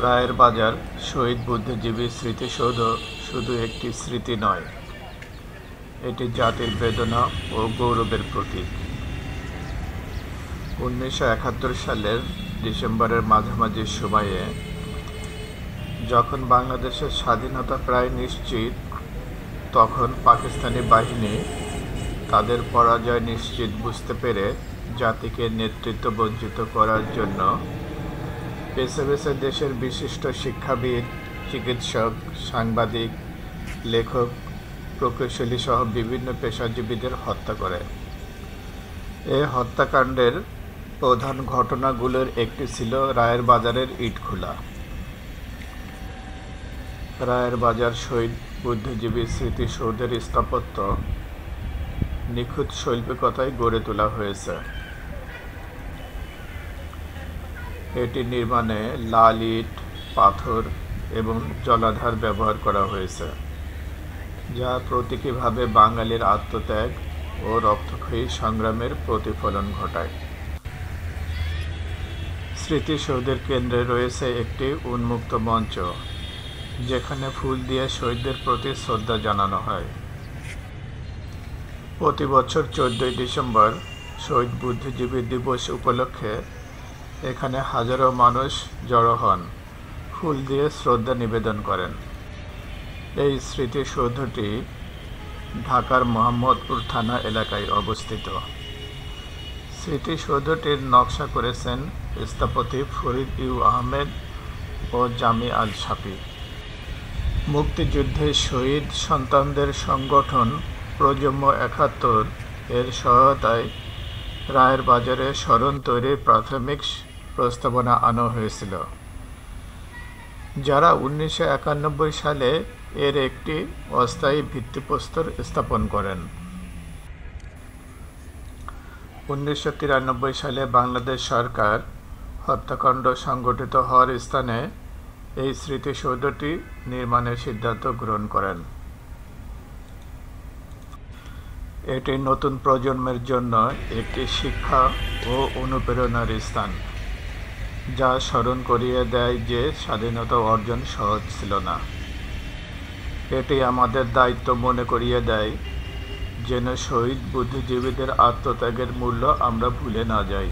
রায়ের বাজার শহীদ বুদ্ধিজীবী স্মৃতিসৌধ শুধু একটি স্মৃতি নয়, এটি জাতির বেদনা ও গৌরবের প্রতীক। 1971 সালের ডিসেম্বরের মাঝামাঝি সময়ে, যখন বাংলাদেশের স্বাধীনতা প্রায় নিশ্চিত, তখন পাকিস্তানি বাহিনী তাদের পরাজয় নিশ্চিত বুঝতে পেরে জাতিকে নেতৃত্ব বঞ্চিত করার জন্য বেছে বেছে দেশের বিশিষ্ট শিক্ষাবিদ, চিকিৎসক, সাংবাদিক, লেখক, প্রকৌশলী সহ বিভিন্ন পেশাজীবীদের হত্যা করে। এ হত্যাকাণ্ডের প্রধান ঘটনাগুলোর একটি ছিল রায়ের বাজারের ইটখোলা। রায়ের বাজার শহীদ বুদ্ধিজীবী স্মৃতিসৌধের স্থাপত্য নিখুঁত শৈল্পিকতায় গড়ে তোলা হয়েছে। এটি নির্মাণে লাল ইট, পাথর এবং জলাধার ব্যবহার করা হয়েছে, যা প্রতীকীভাবে বাঙালির আত্মত্যাগ ও রক্তক্ষয়ী সংগ্রামের প্রতিফলন ঘটায়। স্মৃতিসৌধের কেন্দ্রে রয়েছে একটি উন্মুক্ত মঞ্চ, যেখানে ফুল দিয়ে শহীদদের প্রতি শ্রদ্ধা জানানো হয়। প্রতি বছর 14 ডিসেম্বর শহীদ বুদ্ধিজীবী দিবস উপলক্ষে এখানে হাজারো মানুষ জড়ো হন, ফুল দিয়ে শ্রদ্ধা নিবেদন করেন। এই স্মৃতিসৌধটি ঢাকার মোহাম্মদপুর থানা এলাকায় অবস্থিত। স্মৃতিসৌধটির নকশা করেছেন স্থপতি ফরিদ ইউ আহমেদ ও জামি আল সাফি। মুক্তিযুদ্ধে শহীদ সন্তানদের সংগঠন প্রজন্ম 71 এর সহায়তায় রায়ের বাজারে স্মরণ তৈরির প্রাথমিক প্রস্তাবনা আনা হয়েছিল, যারা 1991 সালে এর একটি অস্থায়ী ভিত্তিপ্রস্তর স্থাপন করেন। 1993 সালে বাংলাদেশ সরকার হত্যাকাণ্ড সংঘটিত হওয়ার স্থানে এই স্মৃতিসৌধটি নির্মাণের সিদ্ধান্ত গ্রহণ করেন। এটি নতুন প্রজন্মের জন্য একটি শিক্ষা ও অনুপ্রেরণার স্থান, যা স্মরণ করিয়ে দেয় যে স্বাধীনতা অর্জন সহজ ছিল না। এটি আমাদের দায়িত্ব মনে করিয়ে দেয় যেন শহীদ বুদ্ধিজীবীদের আত্মত্যাগের মূল্য আমরা ভুলে না যাই।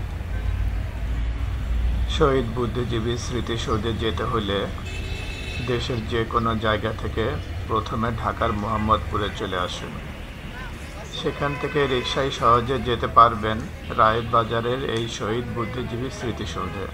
শহীদ বুদ্ধিজীবী স্মৃতিসৌধে যেতে হলে দেশের যে কোনো জায়গা থেকে প্রথমে ঢাকার মোহাম্মদপুরে চলে আসুন। সেখান থেকে রিকশায় সহজে যেতে পারবেন রায়ের বাজারের এই শহীদ বুদ্ধিজীবী স্মৃতিসৌধে।